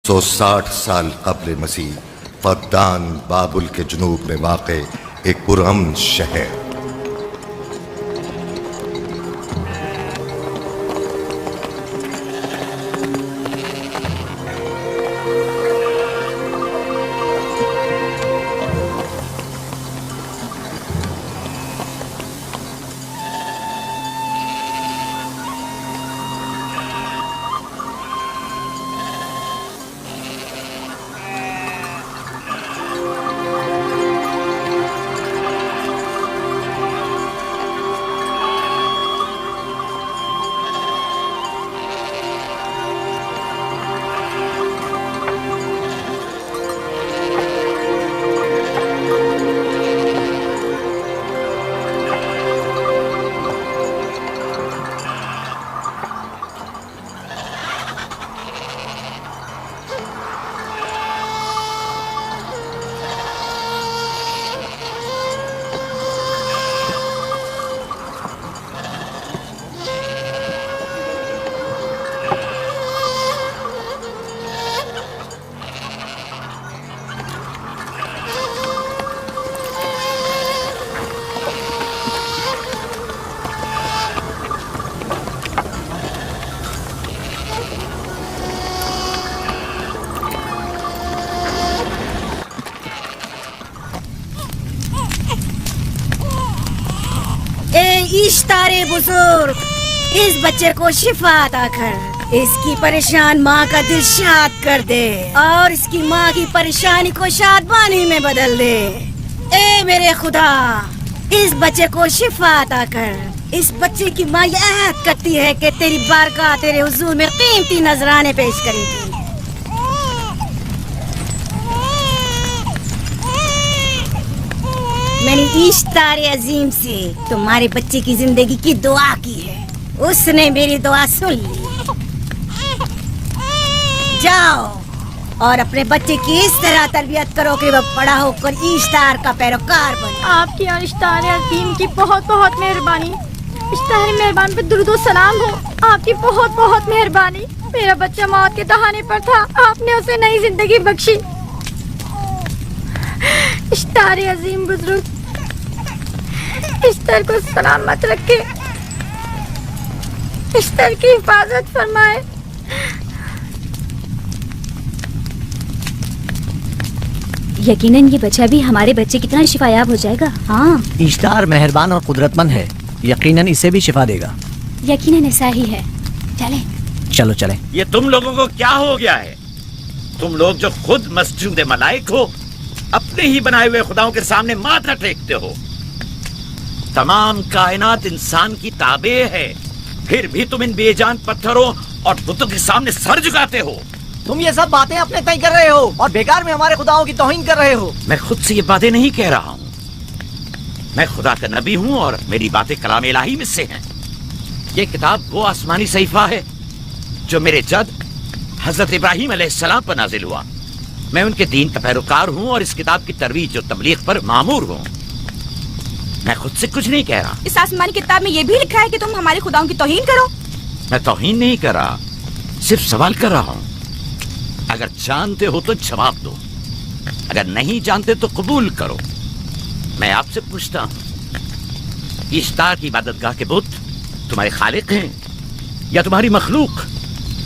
160 साल कब्ल मसीह फद्दान बाबुल के जनूब में वाक़े एक पुरअमन शहर। इश्तारे बुजुर्ग, इस बच्चे को शिफा अता कर, इसकी परेशान माँ का दिल शाद कर दे और इसकी माँ की परेशानी को शादबानी में बदल दे। ए मेरे खुदा, इस बच्चे को शिफा अता कर। इस बच्चे की माँ ये अहद करती है कि तेरी बारगाह तेरे हुजूर में कीमती नजराने पेश करेगी। मैंने इश्तारे अजीम से तुम्हारे बच्चे की जिंदगी की दुआ की है, उसने मेरी दुआ सुन ली। जाओ और अपने बच्चे की इस तरह तरबियत करो कि वह बड़ा होकर इश्तार का पैरोकार बने। आपकी और इश्तारे अजीम की बहुत बहुत मेहरबानी। इश्तारे मेहरबान पे दुरूद सलाम हो, आपकी बहुत बहुत मेहरबानी। मेरा बच्चा मौत के दहाने पर था, आपने उसे नई जिंदगी बख्शी। इश्तारे अजीम बुजुर्ग, इश्तार को सलामत रखे, इश्तार की हिफाजत फरमाए। यकीनन ये बच्चा भी हमारे बच्चे की तरह शिफायाब हो जाएगा। हाँ, इश्तार मेहरबान और कुदरतमंद है, यकीनन इसे भी शिफा देगा। यकीनन ऐसा ही है। चलें। चलो चलें। ये तुम लोगों को क्या हो गया है? तुम लोग जो खुद मस्जूद मलाइक हो, अपने ही बनाए हुए खुदाओं के सामने माथा टेकते हो। तमाम कायनात इंसान की ताबे है, फिर भी तुम इन बेजान पत्थरों और बुतों के सामने सर झुकाते हो। तुम ये सब बातें अपने तय कर रहे हो और बेकार में हमारे खुदाओं की तौहीन कर रहे हो। मैं खुद से ये बातें नहीं कह रहा हूँ, मैं खुदा का नबी हूँ और मेरी बातें कलाम इलाही में से हैं। ये किताब वो आसमानी सहीफा है जो मेरे जद हजरत इब्राहिम अलैहिस्सलाम पर नाजिल हुआ। मैं उनके दीन का पैरोकार हूँ और इस किताब की तरवीज और तबलीग पर मामूर हूँ। मैं खुद से कुछ नहीं कह रहा। इस आसमानी किताब में ये भी लिखा है कि तुम हमारे खुदाओं की तौहीन करो। मैं तौहीन नहीं कर रहा, सिर्फ सवाल कर रहा हूँ। अगर जानते हो तो जवाब दो, अगर नहीं जानते तो कबूल करो। मैं आपसे पूछता हूँ, इश्तार की इबादतगाह के बुत तुम्हारे खालिक हैं या तुम्हारी मखलूक?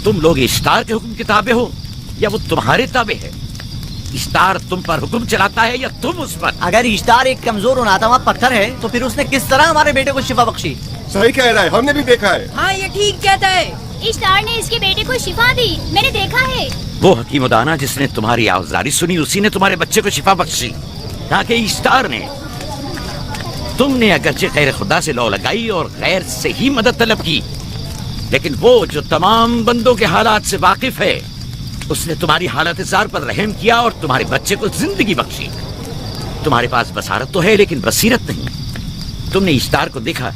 तुम लोग इश्तार के हुक्म के ताबे हो या वो तुम्हारे ताबे है? इश्तार तुम पर हुक्म चलाता है या तुम उस पर? अगर इश्तार एक कमजोर और नातावाब पत्थर है तो फिर उसने किस तरह हमारे बेटे को शिफा बख्शी? सही कह रहा है, हमने भी देखा है। हाँ, ये ठीक कहता है। इश्तार ने इसके बेटे को शिफा दी, मैंने देखा है। वो हकीम दाना जिसने तुम्हारी आवाज़दारी सुनी, उसी ने तुम्हारे बच्चे को शिफा बख्शी, ना कि इश्तार ने। तुमने अगरचे गैर खुदा से लौ लगाई और गैर से ही मदद तलब की, लेकिन वो जो तमाम बंदों के हालात से वाकिफ है, उसने तुम्हारी हालत ज़ार पर रहम किया और तुम्हारे बच्चे को जिंदगी बख्शी। तुम्हारे पास बसारत तो है लेकिन बसीरत नहीं। तुमने इश्तार को देखा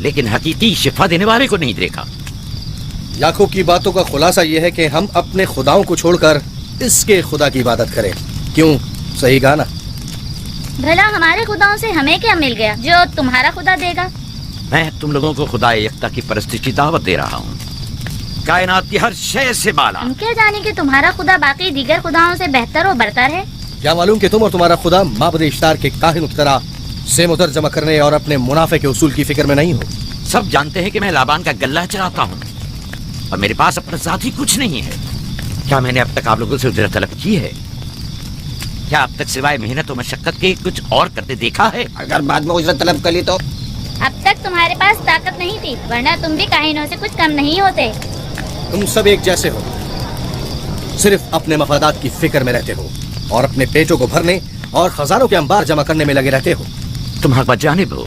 लेकिन हकीकी शिफा देने वाले को नहीं देखा। याकूब की बातों का खुलासा यह है कि हम अपने खुदाओं को छोड़कर इसके खुदा की इबादत करें। क्यों? सही कहा ना? भला हमारे खुदाओं से हमें क्या मिल गया जो तुम्हारा खुदा देगा? मैं तुम लोगों को खुदा यकता की परस्ती की दावत दे रहा हूँ। कायनात की हर शय से बाला। हम क्या जाने कि तुम्हारा खुदा बाकी दीगर खुदाओं से बेहतर और बरतर है। क्या मालूम कि तुम और तुम्हारा खुदा माबद इश्तार के काहिन की तरह सेम-उदर जमा करने और अपने मुनाफे के उसूल की फिक्र में नहीं हो। सब जानते हैं कि मैं लाबान का गल्ला चलाता हूँ और मेरे पास अपना साथी कुछ नहीं है। क्या मैंने अब तक आप लोगों से उजरत तलब की है? क्या अब तक सिवाय मेहनत और मशक्कत के कुछ और करते देखा है? अगर बाद में उजरत तलब कर ली तो? अब तक तुम्हारे पास ताकत नहीं थी, वरना तुम भी काहिनों से कुछ कम नहीं होते। तुम सब एक जैसे हो, सिर्फ अपने मफादात की फिक्र में रहते हो और अपने पेटों को भरने और खजानों के अंबार जमा करने में लगे रहते हो। तुम हक जानिब हो।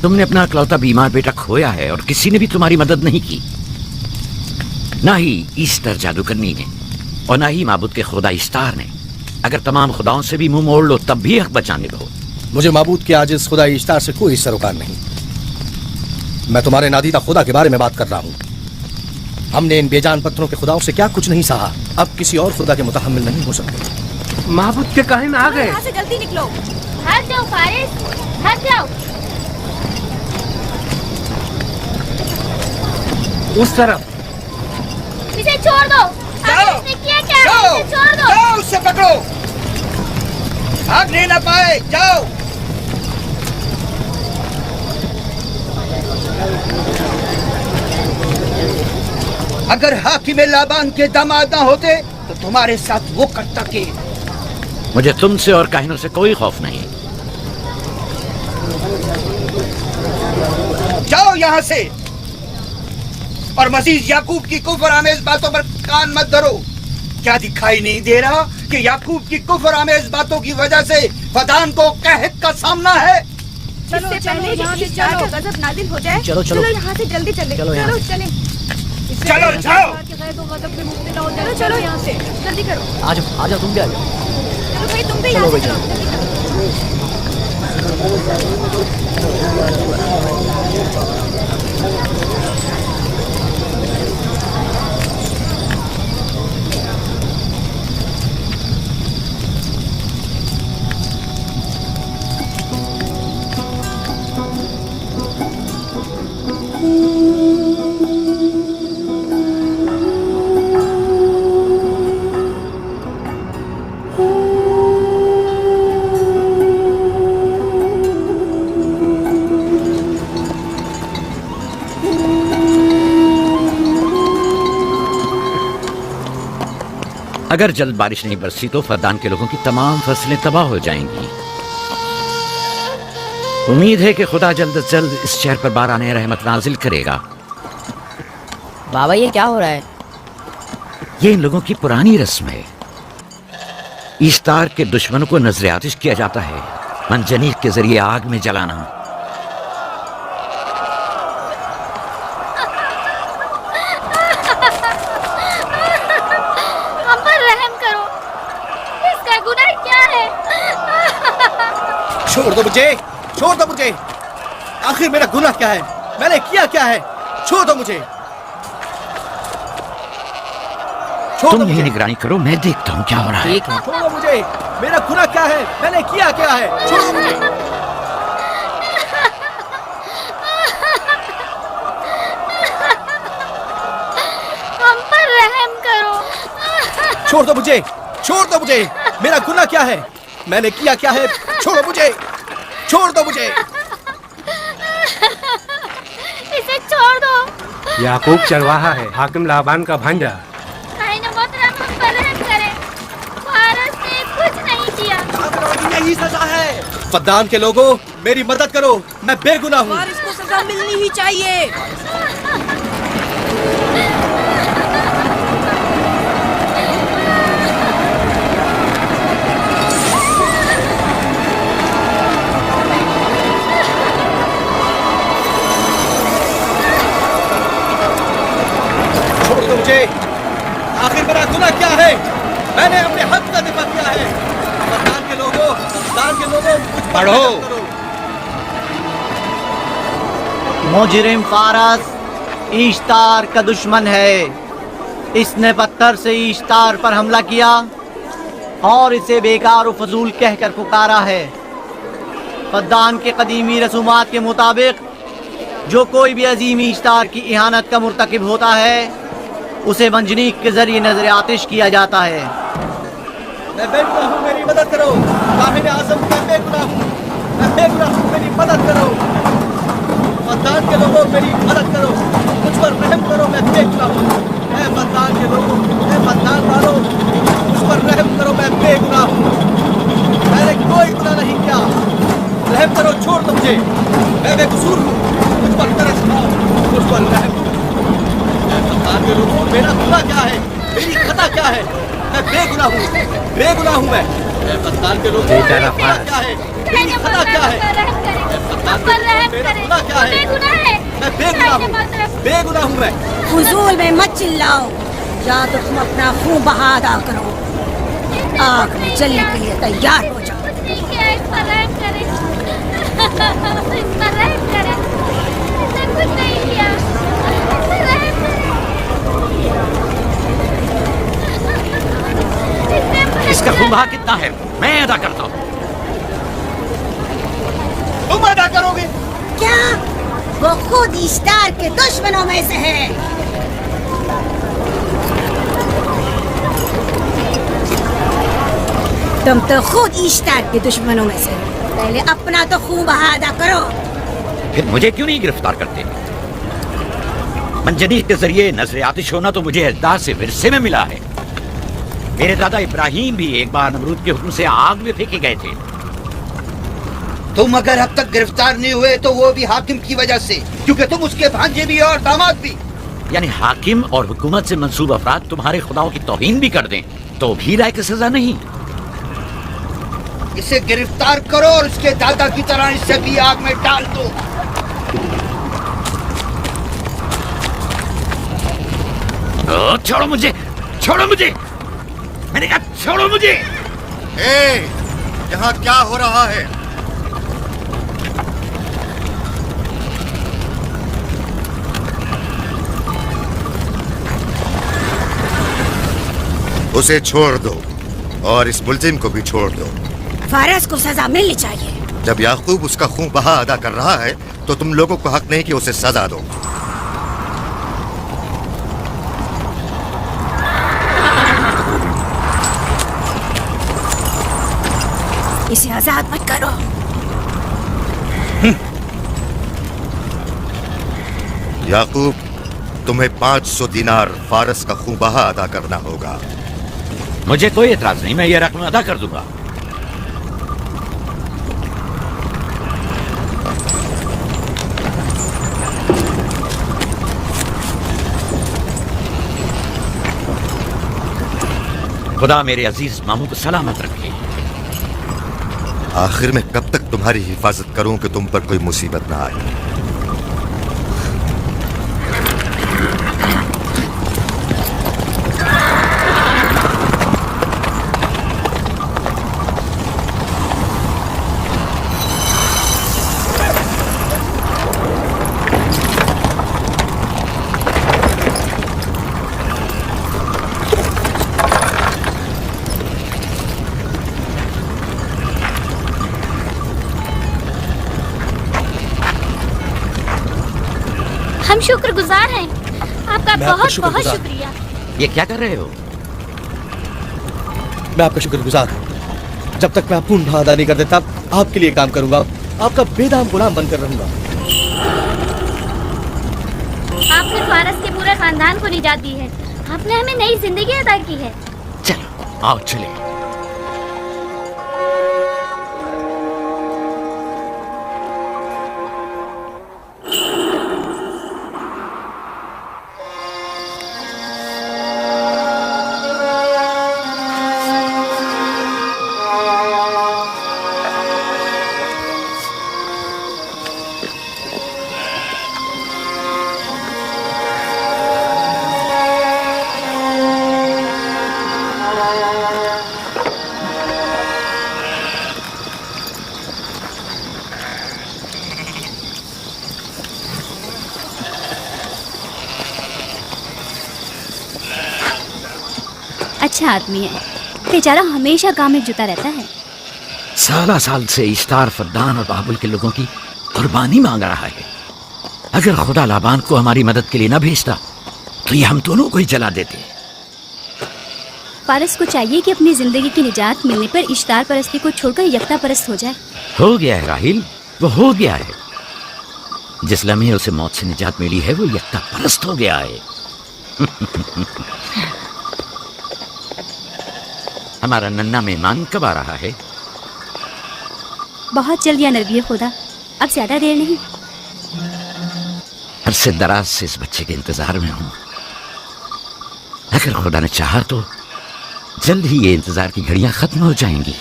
तुमने अपना इकलौता बीमार बेटा खोया है और किसी ने भी तुम्हारी मदद नहीं की, ना ही ईस्टर जादूगरनी ने और ना ही माबूद के खुदा इस्तार ने। अगर तमाम खुदाओं से भी मुंह मोड़ लो तब भी हक जानिब हो। मुझे माबूद के आजिज खुदा इश्तार से कोई सरोकार नहीं। मैं तुम्हारे नादीदा खुदा के बारे में बात कर रहा हूँ। हमने इन बेजान पत्थरों के खुदाओं से क्या कुछ नहीं सहा, अब किसी और खुदा के मुतहम्मिल नहीं हो सकते। माबूद के काहिन आ गए। यहाँ से जल्दी निकलो। हट जाओ फारिस, हट जाओ। उस तरफ इसे छोड़ दो। इसने किया क्या है? इसे छोड़ दो। जाओ, उससे पकड़ो, भागने न पाए। जाओ। अगर हाकिम लाबान के दामाद ना होते तो तुम्हारे साथ वो करता के। मुझे तुमसे और काहिनों से कोई खौफ नहीं। जाओ यहाँ से और मजीद याकूब की कुफर आमेज बातों पर कान मत धरो। क्या दिखाई नहीं दे रहा कि याकूब की कुफर आमेज बातों की वजह से फदान को कहत का सामना है? चलो पहले यहाँ से चलो, गजब नाजिल हो जाए। चलो, चलो। यहाँ से जल्दी चले। चलो यहाँ से। चले। चलो, जाओ। चलो चलो यहाँ से जल्दी करो। आ जाओ, तुम भी आ जाओ। चलो भाई, तुम भी यहाँ से चलो, जल्दी करो। अगर जल्द बारिश नहीं बरसी तो फरदान के लोगों की तमाम फसलें तबाह हो जाएंगी। उम्मीद है कि खुदा जल्द से जल्द इस शहर पर बाराने रहमत नाजिल करेगा। बाबा ये क्या हो रहा है? ये इन लोगों की पुरानी रस्म है। ईस्तार के दुश्मनों को नजर आतिश किया जाता है, मंजनीक के जरिए आग में जलाना। हम पर रहम करो, इसका गुनाह क्या है? छोड़ दो मुझे, छोड़ दो मुझे। आखिर मेरा गुनाह क्या है? मैंने किया क्या है? छोड़ दो मुझे। तुम यही निगरानी करो, मैं देखता हूँ क्या हो रहा है। ठीक है। छोड़ो मुझे। मेरा गुनाह क्या है? मैंने किया क्या है? छोड़ो मुझे। हम पर रहम करो। छोड़ दो मुझे, छोड़ दो मुझे। मेरा गुनाह क्या है? मैंने किया क्या है? छोड़ो मुझे, छोड़ दो मुझे। इसे छोड़ दो। याकूब चरवाहा है, हाकिम लाबान का भांजा। कायन मोहतरम हम पर रहम करे। फारस ने कुछ नहीं किया। यही सजा है। फद्दान के लोगों, मेरी मदद करो, मैं बेगुनाह हूँ। और इसको सजा मिलनी ही चाहिए। छोड़ दो मुझे। आखिर मेरा गुनाह क्या है? मैंने अपने हक का दिफा किया है। फद्दान के लोगों, फद्दान के लोगों, मुझ पर पढ़ो। रहम करो। मुजरिम फारस ईश्तार का दुश्मन है। इसने पत्थर से ईश्तार पर हमला किया और इसे बेकार और फजूल कहकर पुकारा है। फद्दान के कदीमी रसूमात के मुताबिक जो कोई भी अजीम इश्तार की इहानत का मुर्तकिब होता है उसे मंजनीक के जरिए नजर आतिश किया जाता है। मैं बेगुनाह हूँ, मेरी मदद करो। काहिन आज़म, मैं बेगुनाह हूँ, मैं बेगुनाह हूँ, मेरी मदद करो। बगदाद के लोगों, मेरी मदद करो, मुझ पर रहम करो, मैं बेगुनाह हूँ। मैं बगदाद के लोगों, मैं बगदाद वालों, मुझ पर रहम करो, मैं बेगुनाह हूँ। मैंने कोई गुनाह नहीं किया, रहम करो, छोड़ दो मुझे, मैं बेकसूर हूँ, मुझ पर तरस खाओ, मुझ पर रहम करो। मैं बगदाद के लोगों, मेरा गुनाह क्या है, मेरी खता क्या है? मैं बेगुनाह हूँ, बेगुनाह हूँ मैं बगदाद के लोगों, मेरा गुनाह क्या है, मेरी खता क्या है? मैं बगदाद के लोगों, मेरा गुनाह क्या है? मैं बेगुनाह हूँ, बेगुनाह हूँ मैं। फजूल में मत चिल्लाओ, या तो तुम अपना खून बहा अदा करो, आग में जलने के लिए तैयार हो जाओ। कुछ नहीं किया, इस पर रहम करें। इस पर रहम करें। इसने कुछ नहीं किया, इस पर रहम करें। इसका खून बहा कितना है मैं अदा करता हूँ। तुम अदा करोगे? क्या? वो खुद इश्तार के दुश्मनों में से है। तुम तो खुद इश्तार के दुश्मनों में से हो। पहले अपना तो खून बहा अदा करो। फिर मुझे क्यों नहीं गिरफ्तार करते? मंजनीक के जरिए नजर आतिश होना तो मुझे अजदाद से विरसे में मिला है। मेरे दादा इब्राहिम भी एक बार नमरूद के हुक्म से आग में फेंके गए थे। तुम अगर अब तक गिरफ्तार नहीं हुए तो वो भी हाकिम की वजह से, क्योंकि तुम उसके भांजे भी और दामाद भी। यानी हाकिम और हुकूमत से मंसूब अफराद तुम्हारे खुदाओं की तौहीन भी कर दें तो भी लायक सजा नहीं। इसे गिरफ्तार करो और उसके दादा की तरह इसे भी आग में डाल दो। छोड़ो मुझे, छोड़ो मुझे, मैंने कहा छोड़ो मुझे। यहाँ क्या हो रहा है? उसे छोड़ दो और इस मुल्जिम को भी छोड़ दो। फारस को सजा मिलनी चाहिए। जब याकूब उसका खून बहा अदा कर रहा है तो तुम लोगों को हक नहीं कि उसे सजा दो। इसे आजाद मत करो। याकूब, तुम्हें 500 दिनार फारस का खून बहा अदा करना होगा। मुझे कोई एतराज नहीं, मैं ये रकम अदा कर दूंगा। खुदा मेरे अजीज मामू को सलामत रखे। आखिर में कब तक तुम्हारी हिफाजत करूं कि तुम पर कोई मुसीबत ना आए? हम शुक्रगुजार हैं आपका, मैं आपका बहुत शुक्रगुजार। बहुत शुक्रिया। ये क्या कर रहे हो? मैं आपका शुक्रगुजार हूँ। जब तक मैं पूर्ण बहा अदा नहीं कर देता आपके लिए काम करूंगा, आपका बेदाम गुलाम बनकर रहूंगा। आपने फारस के पूरे खानदान को निजात दी है, आपने हमें नई जिंदगी अदा की है। चलो आओ चले। अच्छा आदमी है, बेचारा हमेशा काम में जुटा रहता है। साल से इश्तार फद्दान और बाबुल के लोगों की कुर्बानी मांग रहा है। अगर खुदा लाबान को हमारी मदद के लिए न भेजता तो ये हम दोनों को ही जला देते। पारस को चाहिए कि अपनी जिंदगी की निजात मिलने पर इश्तार परस्ती को छोड़कर यकता परस्त हो जाए। हो गया है राहिल, वो हो गया है। जिस लम्हे उसे मौत से निजात मिली है वो यकता परस्त हो गया है। हमारा नन्ना मेहमान कब आ रहा है? बहुत जल्द या नरबी खुदा, अब ज्यादा देर नहीं। अरसे दराज से इस बच्चे के इंतजार में हूं। अगर खुदा ने चाहा तो जल्द ही ये इंतजार की घड़ियां खत्म हो जाएंगी।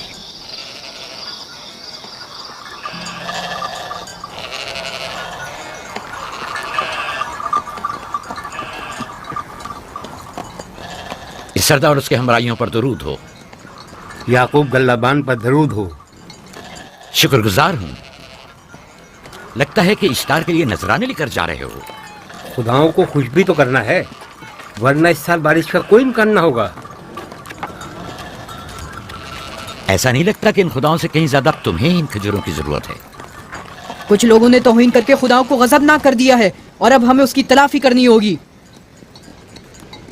इस सरदार और उसके हमराइयों पर दरूद हो। याकूब गल्लाबान पर दरूद हो। शुक्रगुजार हूं। लगता है कि इश्तार के लिए नजराने लेकर जा रहे हो। खुदाओं को खुश भी तो करना है, वरना इस साल बारिश का कोई इम्कान ना होगा। ऐसा नहीं लगता कि इन खुदाओं से कहीं ज्यादा तुम्हें इन खजूरों की जरूरत है? कुछ लोगों ने तौहीन करके खुदाओं को गजबनाक कर दिया है और अब हमें उसकी तलाफी करनी होगी।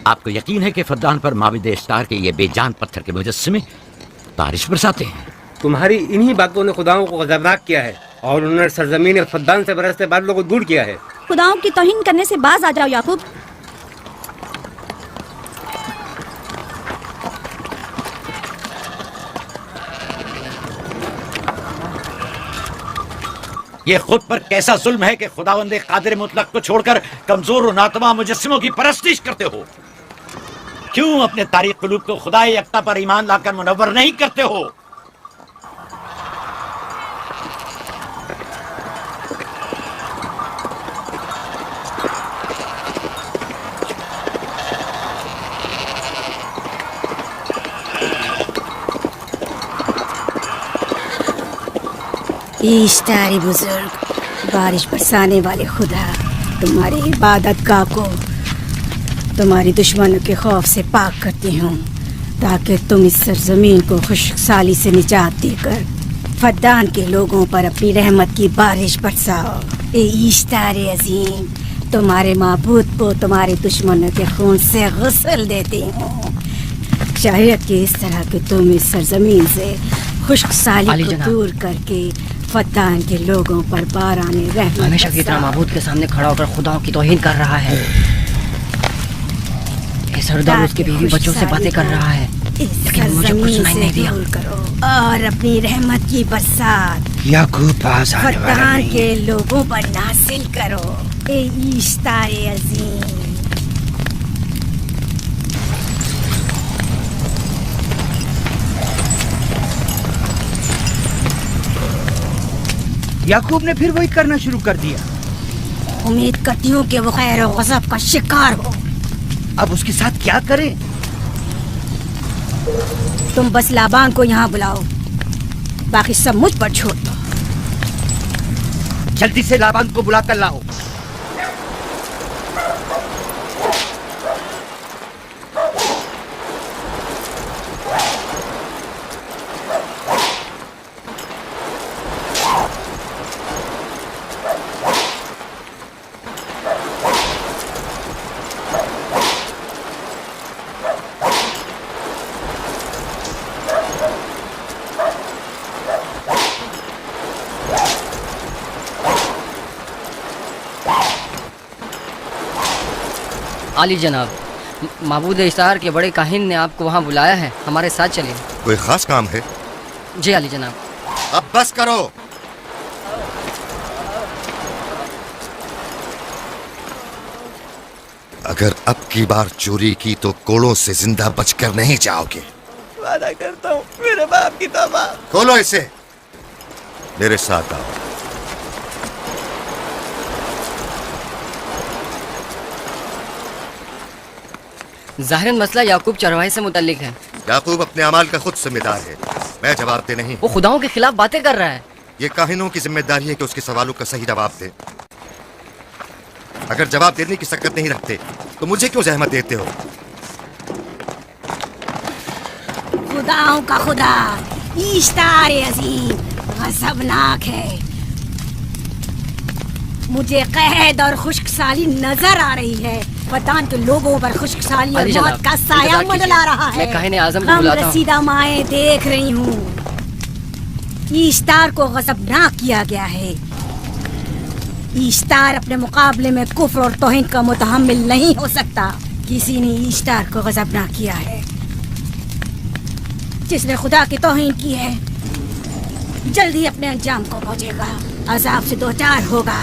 आपको यकीन है कि फद्दान पर माबिद इश्तार के ये बेजान पत्थर के मुजस्समे बारिश बरसाते हैं? तुम्हारी इन्हीं बातों ने खुदाओं को गजबनाक किया है और उन्होंने सरजमीन फद्दान से बरसते बादलों को दूर किया है। खुदाओं की तौहीन करने से बाज आ जाओ याकूब। ये खुद पर कैसा जुल्म है कि खुदावंद कादिर मुतलक को छोड़कर कमजोर और नातमा मुजस्सिमों की परस्तिश करते हो। क्यों अपने तारीख कुलूब को खुदाए यकता पर ईमान लाकर मुनव्वर नहीं करते हो? इश्तारी बुजुर्ग, बारिश बरसाने वाले खुदा, तुम्हारी इबादत गाह को तुम्हारी दुश्मनों के खौफ से पाक करती हूँ, ताकि तुम इस सरजमीन को खुशहाली से निजात देकर फद्दान के लोगों पर अपनी रहमत की बारिश बरसाओ। ए इश्तारे अजीम, तुम्हारे माबूद को तुम्हारे दुश्मनों के खून से गुस्ल देती हूँ। शायद कि इस तरह के तुम इस सरजमीन से खुशहाली को दूर करके फद्दान के लोगों पर बाराने रहमत हमेशा की तरह माबूद के सामने खड़ा होकर खुदाओं की तौहीन कर रहा है। ये सरदार उसके बीवी बच्चों से बातें कर रहा है, लेकिन मुझे कुछ सुनाई नहीं दिया। करो और अपनी रहमत की बरसात याकूब पास आने वाला फद्दान नहीं। के लोगों पर नासिल करो। ए इश्तारे अजीम, याकूब ने फिर वही करना शुरू कर दिया। उम्मीद करती हूँ कि वो खैर और गज़ब का शिकार हो। अब उसके साथ क्या करें? तुम बस लाबान को यहाँ बुलाओ, बाकी सब मुझ पर छोड़ दो। जल्दी से लाबान को बुला कर लाओ। आली जनाब, माबूद इश्तार के बड़े काहिन ने आपको वहाँ बुलाया है, हमारे साथ चलिए। कोई खास काम है? जी आली जनाब। अब बस करो। अगर अब की बार चोरी की तो कोड़ों से जिंदा बचकर नहीं जाओगे। वादा करता हूँ, मेरे बाप की तौबा। खोलो इसे, मेरे साथ आओ। ज़ाहिरन मसला याकूब चरवाहे से मुतल्लिक है। याकूब अपने अमाल का खुद जिम्मेदार है, मैं जवाब दे नहीं। वो खुदाओं के खिलाफ बातें कर रहा है। ये काहिनों की जिम्मेदारी है कि उसके सवालों का सही जवाब दे। अगर जवाब देने की सकत नहीं रखते तो मुझे क्यों जहमत देते हो? खुदाओं का खुदा इश्तारे अजीम गज़बनाक है। मुझे कैद और खुश्कसाली नजर आ रही है। फद्दान के लोगों पर खुश्कसाली और अली मौत जनाब, का साया इंतजार मंडला रहा कीजिए। है। मैं काहिन आज़म को हम बुलाता हूँ। रसीदा माएँ देख रही हूँ। ईश्तार को गज़बनाक किया गया है। ईश्तार अपने मुकाबले में कुफ्र और तौहीन का मुतहम्मिल नहीं हो सकता। किसी ने ईश्तार को गज़बनाक किया है। जिसने खुदा की तौहीन की है जल्दी अपने अंजाम को पहुंचेगा, अजाब से दो चार होगा।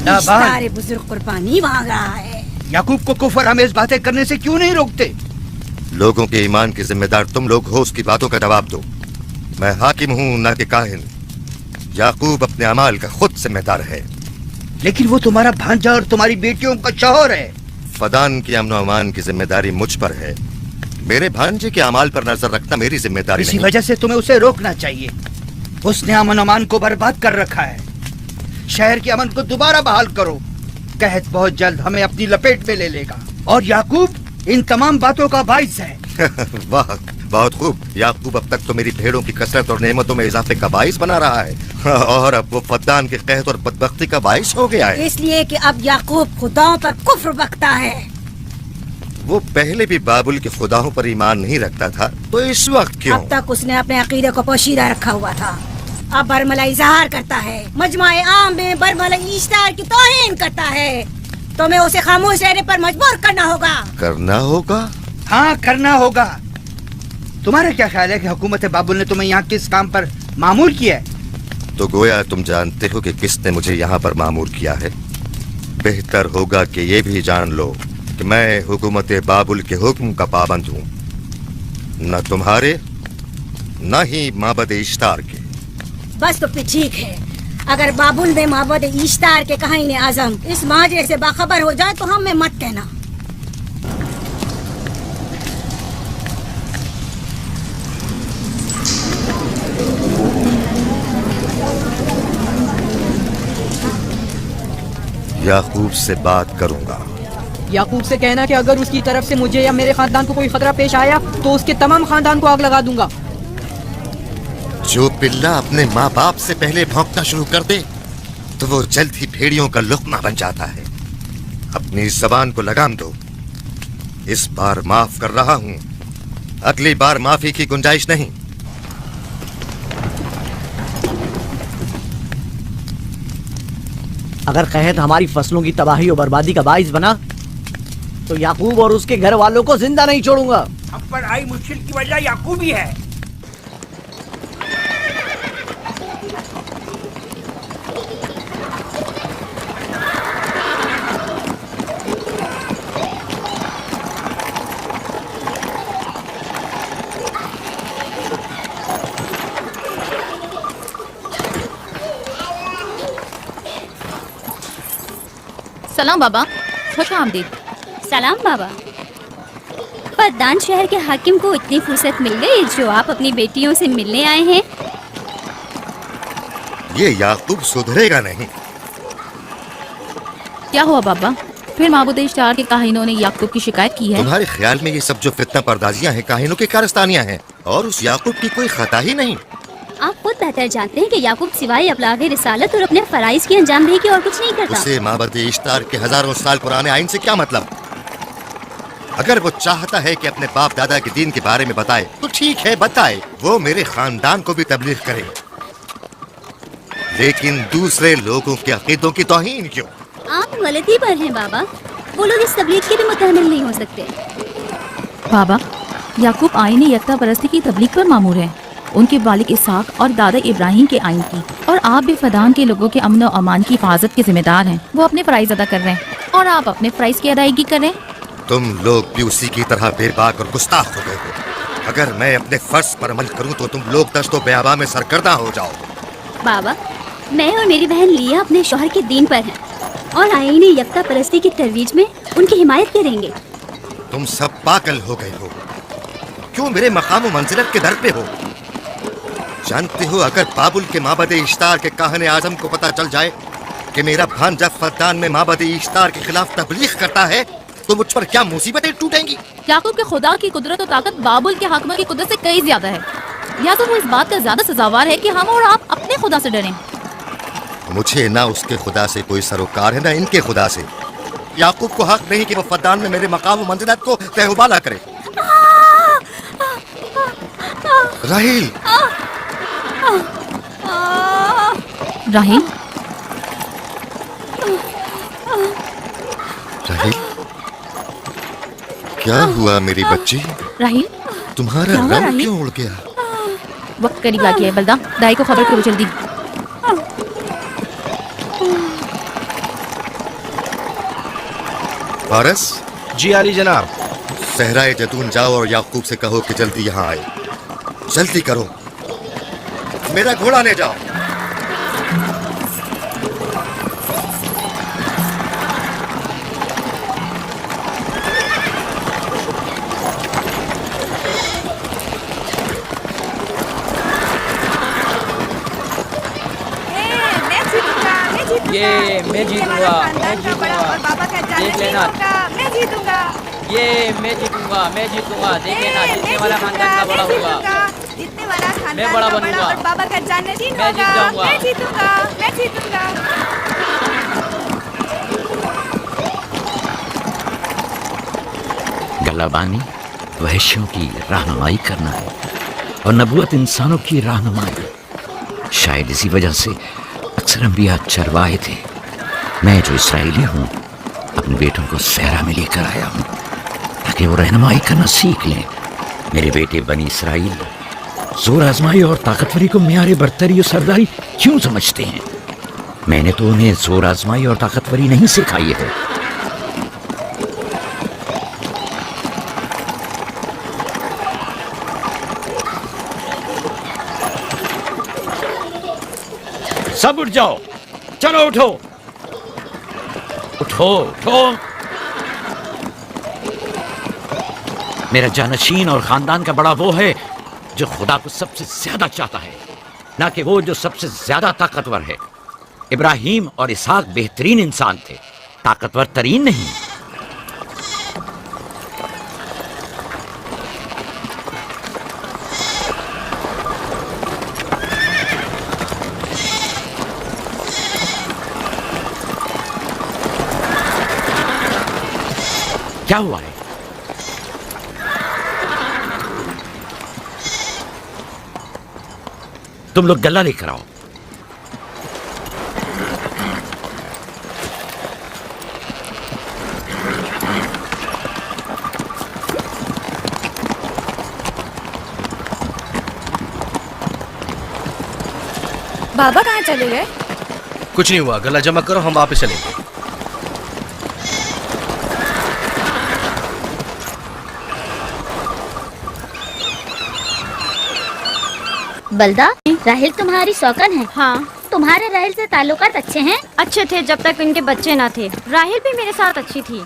ईश्तार बुजुर्ग कुर्बानी मांग रहा है। याकूब को कुफर आमेज बातें करने से क्यों नहीं रोकते? लोगों के ईमान के जिम्मेदार तुम लोग हो, उसकी बातों का जवाब दो। मैं हाकिम हूँ न कि काहिन। याकूब अपने अमाल का खुद जिम्मेदार है। लेकिन वो तुम्हारा भांजा और तुम्हारी बेटियों का शौहर है। फदान की अमन अमान की जिम्मेदारी मुझ पर है। मेरे भांजे के अमाल पर नजर रखना मेरी जिम्मेदारी इसी नहीं। वजह से तुम्हें उसे रोकना चाहिए। उसने अमन अमान को बर्बाद कर रखा है। शहर के अमन को दोबारा बहाल करो। कहत बहुत जल्द हमें अपनी लपेट में ले लेगा और याकूब इन तमाम बातों का बाइस है। वाह, बहुत खूब। याकूब अब तक तो मेरी भेड़ों की कसरत और नेमतों में इजाफे का बाइस बना रहा है और अब वो फद्दान के कहत और बदबख्ती का बाइस हो गया है। इसलिए कि अब याकूब खुदाओं पर कुफ्र बकता है। वो पहले भी बाबुल के खुदाओं पर ईमान नहीं रखता था, तो इस वक्त क्यों? अब तक उसने अपने अकीदे को पोशीदा रखा हुआ था। अब बरमला इजहार करता है, मजमाए आम में बरमला ईश्तार की तौहीन करता है। तो मैं उसे खामोश रहने पर मजबूर करना होगा। करना होगा? हाँ, करना होगा। तुम्हारा क्या ख्याल है कि हुकूमत बाबुल ने तुम्हें यहाँ किस काम पर मामूर किया है? तो गोया तुम जानते हो कि किसने मुझे यहाँ पर मामूर किया है। बेहतर होगा कि ये भी जान लो कि मैं हुकूमत बाबुल के हुक्म का पाबंद हूँ, न तुम्हारे न ही माबद इश्तार के। बस तो फिर ठीक है। अगर बाबुल ने माबद इश्तार के काहिन आज़म इस माजरे से बाखबर हो जाए तो हमें मत कहना। याकूब से बात करूंगा। याकूब से कहना कि अगर उसकी तरफ से मुझे या मेरे खानदान को कोई खतरा पेश आया तो उसके तमाम खानदान को आग लगा दूंगा। जो पिल्ला अपने माँ बाप से पहले भौंकना शुरू कर दे तो वो जल्द ही भेड़ियों का लुक़मा बन जाता है। अपनी ज़बान को लगाम दो। इस बार माफ कर रहा हूँ, अगली बार माफी की गुंजाइश नहीं। अगर कहत हमारी फसलों की तबाही और बर्बादी का बाइस बना तो याकूब और उसके घर वालों को जिंदा नहीं छोड़ूंगा। हम पर आई मुश्किल की वजह याकूब ही है। सलाम बाबा, खुश आमदीद। सलाम बाबा। फद्दान शहर के हाकिम को इतनी फुर्सत मिल गई जो आप अपनी बेटियों से मिलने आए हैं। ये याकूब सुधरेगा नहीं। क्या हुआ बाबा? फिर माबूद इश्तार के काहिनों ने याकूब की शिकायत की है? तुम्हारे ख्याल में ये सब जो फितना पर्दाजियां हैं काहिनों की कारस्तानियां हैं और उस याकूब की कोई खता ही नहीं। आप खुद बेहतर जानते हैं कि याकूब सिवाय अबलाग रिसालत और अपने फराइज की अंजामदही की और कुछ नहीं करता। उसे माबद इश्तार के हजारों साल पुराने आइन से क्या मतलब? अगर वो चाहता है कि अपने बाप दादा के दीन के बारे में बताए तो ठीक है, बताए। वो मेरे खानदान को भी तबलीग करे, लेकिन दूसरे लोगों के अकीदों की तौहीन क्यों? आप गलती पर हैं बाबा। वो लोग इस तबलीग के भी मुतहम्मिल नहीं हो सकते। बाबा, याकूब आईन यकता परस्ती की तबलीग पर मामूर है, उनके वालिद इसहाक और दादा इब्राहिम के आइन की। और आप भी फदान के लोगों के अमन और अमान की हिफाजत के जिम्मेदार हैं। वो अपने फराइज अदा कर रहे हैं और आप अपने फराइज की अदायगी कर रहे हैं। तुम लोग भी उसी की तरह बेबाक और गुस्ताख हो गए हो। अगर मैं अपने फर्ज पर अमल करूं तो तुम लोग दस्तो बेआबा में सरकर्दा हो जाओ। बाबा, मैं और मेरी बहन लिया अपने शौहर के दीन पर हैं और आईन यकता परस्ती की तरवीज में उनकी हिमायत करेंगे। तुम सब पागल हो गए हो। क्यों मेरे मकाम व मंजिलत के दर पे हो? जानते हो, अगर बाबुल के माबद इश्तार के काहने आजम को पता चल जाए कि मेरा भांजा फद्दान में माबद इश्तार के खिलाफ तबलीग करता है तो मुझ पर क्या मुसीबतें टूटेंगी। याकूब के खुदा की कुदरत और ताकत बाबुल के हाकिम की कुदरत से कई ज्यादा है। या तो वो इस बात का ज्यादा सजावार है कि हम और आप अपने खुदा से डरें। मुझे ना उसके खुदा से कोई सरोकार है ना इनके खुदा से। याकूब को हक नहीं कि वो फद्दान में मेरे मकाम व मंजिलत को तहबाला करे। राहील, राहील, राहील, क्या हुआ मेरी बच्ची? राहील, तुम्हारा क्या हुआ, रंग राहील? क्यों उड़ गया? वक्त करीब आ गया है। बलदा, दाई को खबर करो जल्दी। फारस? जी आली जनाब। सहराए जैतून जाओ और याकूब से कहो कि जल्दी यहाँ आए। जल्दी करो, मेरा घोड़ा ले जाओ। ये मैं जीतूंगा, मैं जीतूंगा, देख लेना। मैं जीतूंगा, ये मैं जीतूंगा, मैं जीतूंगा, देख लेना। जीतने वाला खानदान का बड़ा होगा, जीतने वाला खानदान मैं बड़ा का बनूंगा। और बाबा का जन्नतीन मैं जीत होगा। जाऊंगा। मैं जीतूंगा, मैं जीतूंगा। गलाबानी वहशियों की रहनुमाई करना है और नबूवत इंसानों की रहनुमाई। शायद इसी वजह से अक्सर अंबिया चरवाहे थे। मैं जो इसराइली हूँ अपने बेटों को सहरा में लेकर आया हूँ ताकि वो रहनुमाई करना सीख लें। मेरे बेटे बनी इसराइल जोर आजमाई और ताकतवरी को म्यारे बरतरी और सरदारी क्यों समझते हैं? मैंने तो उन्हें जोर आजमाई और ताकतवरी नहीं सिखाई है। सब उठ जाओ, चलो उठो, उठो, उठो। मेरा जानशीन और खानदान का बड़ा वो है जो खुदा को सबसे ज्यादा चाहता है, ना कि वो जो सबसे ज्यादा ताकतवर है। इब्राहिम और इसहाक बेहतरीन इंसान थे, ताकतवर तरीन नहीं। क्या हुआ है? तुम लोग गल्ला लेकर आओ। बाबा कहाँ चले गए? कुछ नहीं हुआ, गला जमा करो, हम वापस चलेंगे। बलदा, राहिल तुम्हारी सौकन है। हाँ, तुम्हारे राहिल से ताल्लुकात अच्छे हैं? अच्छे थे जब तक इनके बच्चे ना थे। राहिल भी मेरे साथ अच्छी थी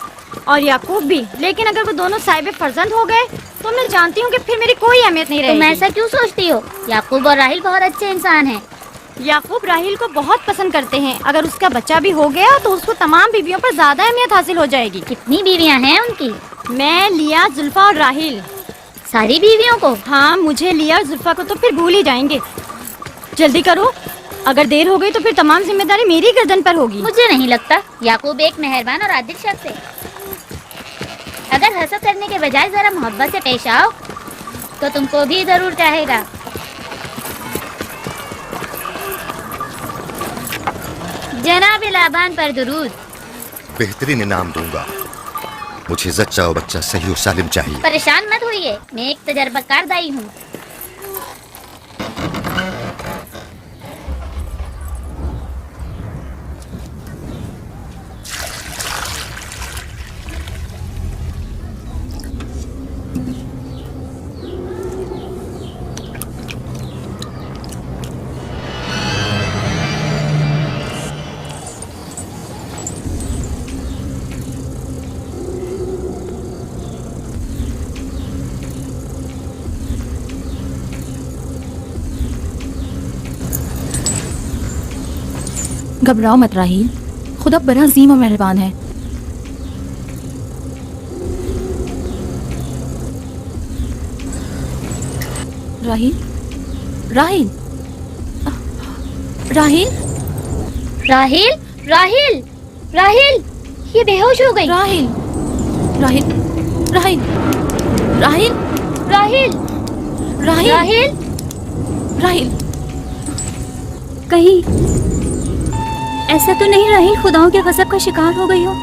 और याकूब भी, लेकिन अगर वो दोनों साहिब फर्जंद हो गए तो मैं जानती हूँ कि फिर मेरी कोई अहमियत नहीं रहेगी। तुम ऐसा क्यों सोचती हो? याकूब और राहिल बहुत अच्छे इंसान हैं। याकूब राहिल को बहुत पसंद करते हैं। अगर उसका बच्चा भी हो गया तो उसको तमाम बीवियों पर ज्यादा अहमियत हासिल हो जाएगी। कितनी बीवियाँ हैं उनकी? मैं, लिया, जुल्फा और राहिल। सारी बीवियों को? हाँ, मुझे, लिया और जुल्फा को तो फिर भूल ही जाएंगे। जल्दी करो, अगर देर हो गई तो फिर तमाम जिम्मेदारी मेरी गर्दन पर होगी। मुझे नहीं लगता। याकूब एक मेहरबान और आदिल शख्स है। अगर हसद करने के बजाय जरा मोहब्बत से पेश आओ तो तुमको भी जरूर चाहेगा। जनाब लाबान पर दुरूद। बेहतरीन इनाम दूंगा। मुझे जच्चा और बच्चा सही और सालिम चाहिए। परेशान मत होइए, मैं एक तजर्बाकार दाई हूँ। घबराओ मत राहील, खुदा बड़ा अजीम और मेहरबान है। राहील, राहील, राहील, राहिल, राहिल, राहिल, ये बेहोश हो गई। राहिल, राहिल, राहिल, राहिल, राहिल, राहिल, राहिल, राहिल। कहीं ऐसा तो नहीं राहिल खुदाओं के गजब का शिकार हो गई हो?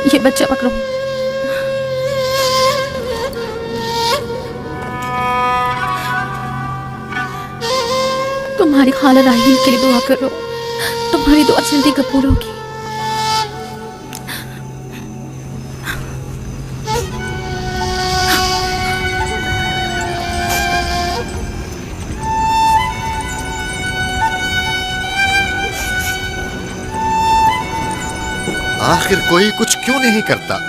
ये बच्चा पकड़ो। तुम्हारी खाला राहिल के लिए दुआ करो, तुम्हारी दुआ जल्दी कबूल होगी। आखिर कोई कुछ क्यों नहीं करता?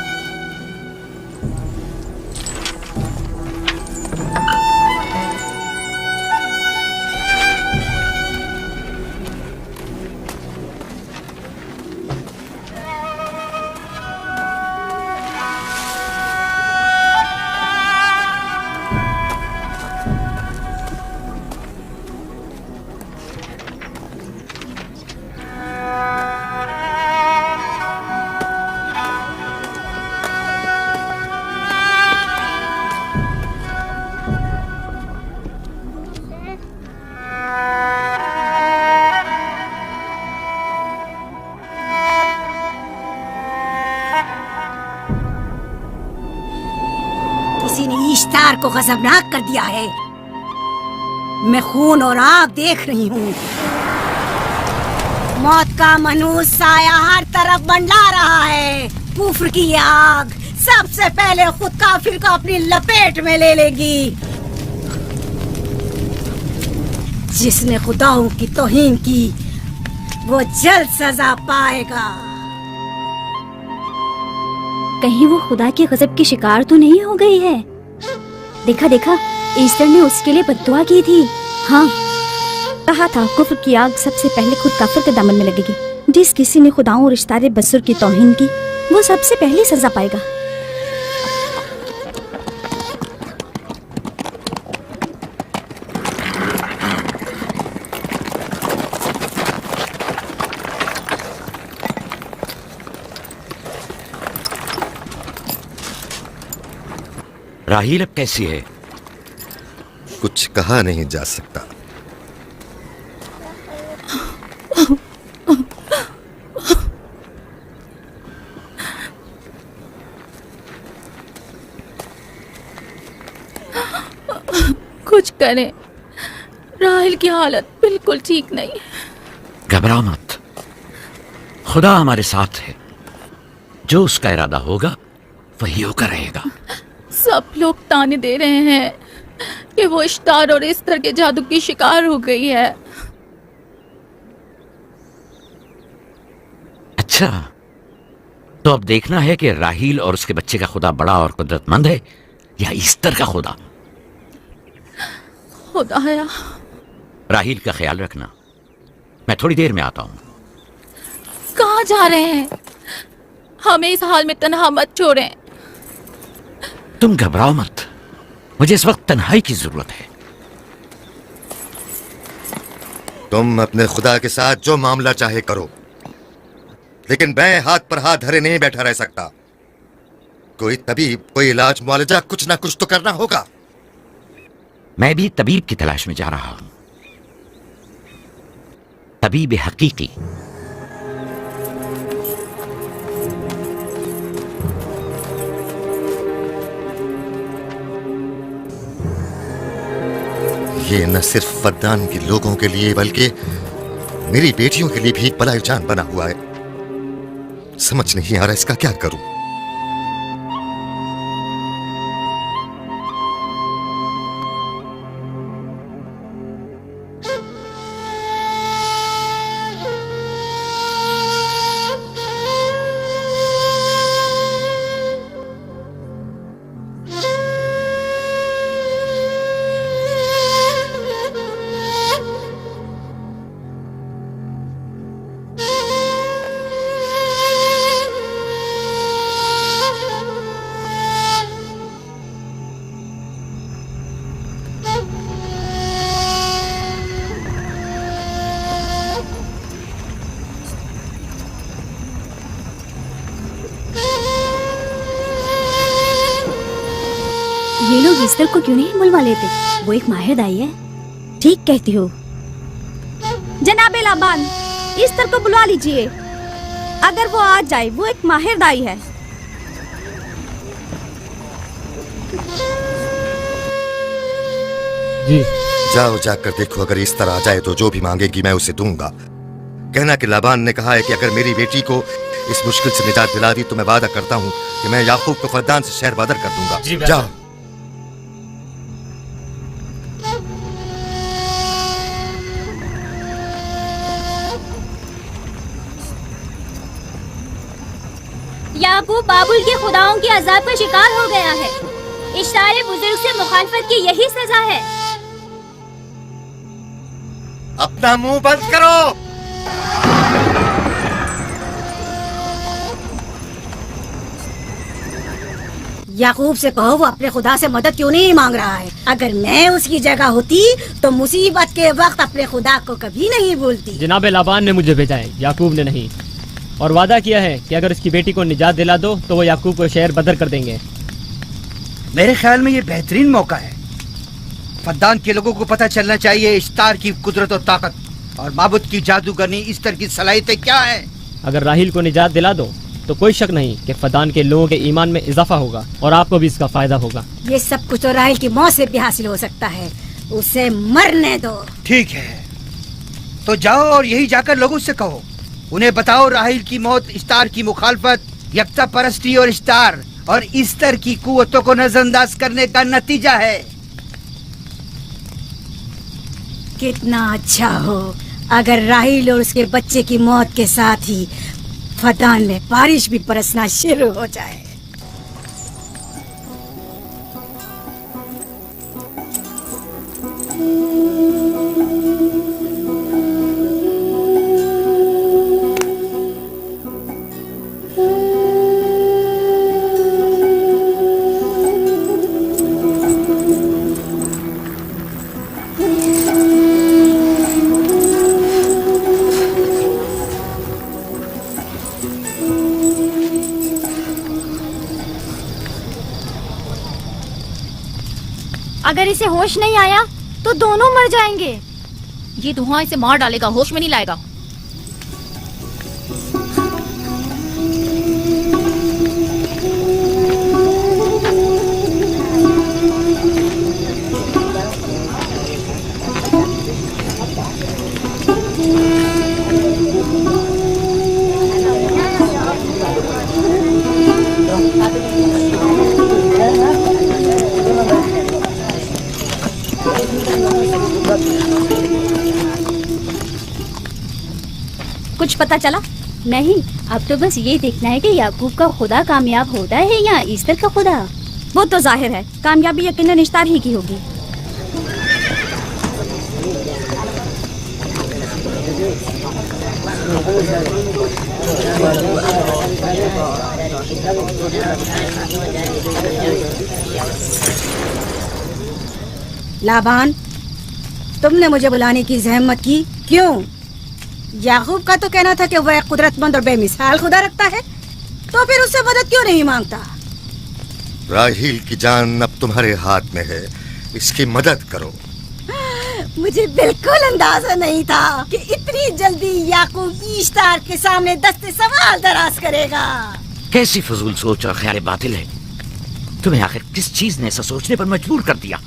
किसी ने इश्तार को गजबनाक कर दिया है। मैं खून और आग देख रही हूँ। मौत का मनहूस साया हर तरफ मंडला रहा है। कुफ्र की ये आग सबसे पहले खुद काफिर को अपनी लपेट में ले लेगी। जिसने खुदाओं की तौहीन की वो जल्द सजा पाएगा। कहीं वो खुदा के गजब की शिकार तो नहीं हो गई है? देखा देखा, ईस्टर ने उसके लिए बद्दुआ की थी। हाँ, कहा था कुफ्र की आग सबसे पहले खुद काफिर के दामन में लगेगी। जिस किसी ने खुदाओं और इश्तारे बसुर की तौहीन की वो सबसे पहले सजा पाएगा। राहिल अब कैसी है? कुछ कहा नहीं जा सकता। कुछ करें, राहिल की हालत बिल्कुल ठीक नहीं है। घबराओ मत, खुदा हमारे साथ है। जो उसका इरादा होगा वही होकर रहेगा। सब लोग ताने दे रहे हैं कि वो इश्तार और इस्तर के जादू की शिकार हो गई है। अच्छा, तो अब देखना है कि राहिल और उसके बच्चे का खुदा बड़ा और कुदरतमंद है या ईस्टर का खुदा। खुदाया, राहिल का ख्याल रखना। मैं थोड़ी देर में आता हूँ। कहाँ जा रहे हैं? हमें इस हाल में तन्हा मत छोड़ें। तुम घबराओ मत, मुझे इस वक्त तन्हाई की जरूरत है। तुम अपने खुदा के साथ जो मामला चाहे करो, लेकिन मैं हाथ पर हाथ धरे नहीं बैठा रह सकता। कोई तबीब, कोई इलाज मुआलजा, कुछ ना कुछ तो करना होगा। मैं भी तबीब की तलाश में जा रहा हूं, तबीब हकीकी। ये न सिर्फ फद्दान के लोगों के लिए बल्कि मेरी बेटियों के लिए भी एक बलाए जान बना हुआ है। समझ नहीं आ रहा इसका क्या करूं। ईस्टर को क्यों नहीं बुलवा लेते? वो एक माहिर दाई है। ठीक कहती हो। जनाबे लाबान, ईस्टर को बुलवा लीजिए। अगर वो आ जाए, वो एक माहिर दाई है। जी। जाओ जाकर देखो, अगर इस तरह आ जाए तो जो भी मांगेगी मैं उसे दूंगा। कहना कि लाबान ने कहा है कि अगर मेरी बेटी को इस मुश्किल से निजात दिला दी तो मैं वादा करता हूँ कि मैं याकूब को फद्दान से शहर बदर कर दूंगा। जाओ। याकूब बाबुल के खुदाओं के अजाब का शिकार हो गया है। इश्तारे बुजुर्ग से मुखालफत की यही सजा है। अपना मुंह बंद करो। याकूब से कहो वो अपने खुदा से मदद क्यों नहीं मांग रहा है। अगर मैं उसकी जगह होती तो मुसीबत के वक्त अपने खुदा को कभी नहीं भूलती। जनाबे लाबान ने मुझे भेजा है, याकूब ने नहीं। और वादा किया है कि अगर उसकी बेटी को निजात दिला दो तो वो याकूब को शहर बदर कर देंगे। मेरे ख्याल में ये बेहतरीन मौका है। फद्दान के लोगों को पता चलना चाहिए इश्तार की कुदरत और ताकत और माबुद की जादूगरनी इस्तर की सलाहियतें क्या है। अगर राहिल को निजात दिला दो तो कोई शक नहीं कि फद्दान के लोगों के ईमान में इजाफा होगा और आपको भी इसका फायदा होगा। ये सब कुछ तो राहिल की मौत से भी हासिल हो सकता है। उसे मरने दो। ठीक है, तो जाओ और यही जाकर लोगों से कहो, उन्हें बताओ राहिल की मौत इश्तार की मुखालफत, यकता परस्ती और इश्तार और इस्तर की कुव्वतों को नजरअंदाज करने का नतीजा है। कितना अच्छा हो अगर राहिल और उसके बच्चे की मौत के साथ ही फद्दान में बारिश भी बरसना शुरू हो जाए। अगर इसे होश नहीं आया तो दोनों मर जाएंगे। ये धुआं इसे मार डालेगा, होश में नहीं लाएगा। कुछ पता चला? नहीं, अब तो बस ये देखना है कि याकूब का खुदा कामयाब होता है या ईस्टर का खुदा। वो तो जाहिर है कामयाबी यकीनन इश्तार ही की होगी। लाबान, तुमने मुझे बुलाने की जहमत की क्यों? याकूब का तो कहना था कि वह एक कुदरतमंद और बेमिसाल खुदा रखता है, तो फिर उससे मदद क्यों नहीं मांगता? राहील की जान अब तुम्हारे हाथ में है, इसकी मदद करो। मुझे बिल्कुल अंदाजा नहीं था कि इतनी जल्दी याकूब ईश्तार के सामने दस्ते सवाल दराज करेगा। कैसी फजूल सोच और ख्याल बातिल है। तुम्हें आखिर किस चीज ने ऐसा सोचने पर मजबूर कर दिया?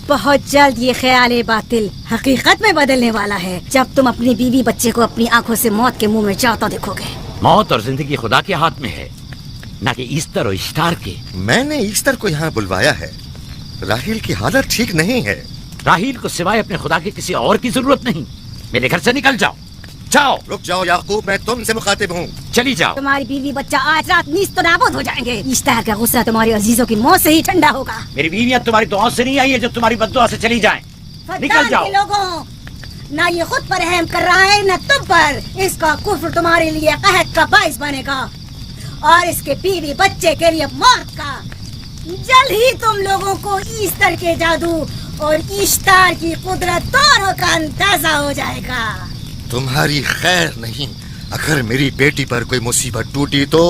बहुत जल्द ये ख्याल बातिल हकीकत में बदलने वाला है, जब तुम अपनी बीवी बच्चे को अपनी आंखों से मौत के मुंह में जाता देखोगे। मौत और जिंदगी खुदा के हाथ में है, ना कि ईस्टर और इश्तार के। मैंने ईस्टर को यहाँ बुलवाया है। राहील की हालत ठीक नहीं है। राहील को सिवाय अपने खुदा के किसी और की जरूरत नहीं। मेरे घर से निकल जाओ। जाओ। रुक जाओ याकूब, मैं तुमसे मुखातिब हूँ। चली जाओ। तुम्हारी बीवी बच्चा आज रात नीस्त नाबूद हो जाएंगे। इश्तार का गुस्सा तुम्हारे अजीजों की मौत से ही ठंडा होगा। मेरी बीवियां तुम्हारी दुआओं से नहीं आई है जो तुम्हारी बद्दुआ से चली जाएं। निकल जाओ। लोगों, ना ये खुद पर रहम कर रहा है न तुम पर। इसका कुफ्र तुम्हारे लिए कहत का बाइस बनेगा और इसके बीवी बच्चे के लिए मौत का। जल्द ही तुम लोगों को ईस्टर के जादू और इश्तार की कुदरत दोनों का अंदाजा हो जाएगा। तुम्हारी खैर नहीं। अगर मेरी बेटी पर कोई मुसीबत टूटी तो